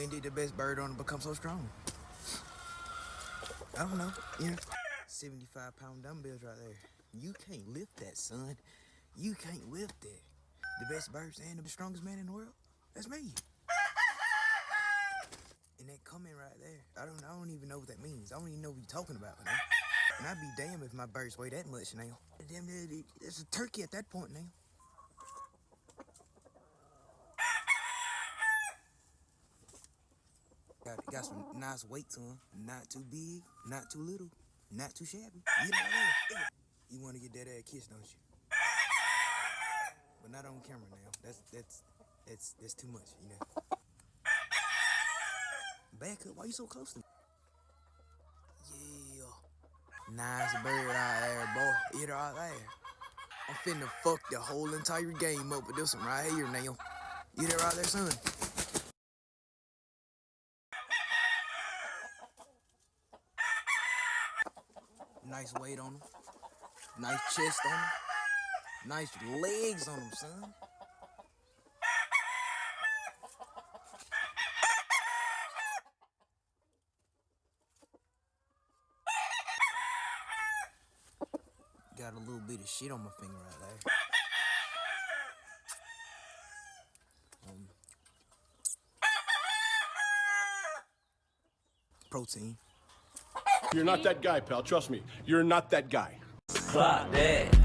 When did the best bird on it become so strong? I don't know. Yeah. 75-pound dumbbells right there. You can't lift that, son. You can't lift that. The best birds and the strongest man in the world? That's me. And that comment right there, I don't even know what that means. I don't even know what you're talking about now. And I'd be damned if my birds weigh that much now. Damn, it's a turkey at that point now. Got some nice weight to them. Not too big, not too little, not too shabby. You know that. You want to get that ass kissed, don't you? But not on camera now. That's too much, you know. Back up. Why you so close to me? Yeah. Nice bird out there, boy. Eat her out there. I'm finna fuck the whole entire game up with this one right here now. Eat her right there, son. Nice weight on him. Nice chest on him. Nice legs on him, son. Got a little bit of shit on my finger right there. Protein. You're not that guy, pal. Trust me. You're not that guy. Fuck that.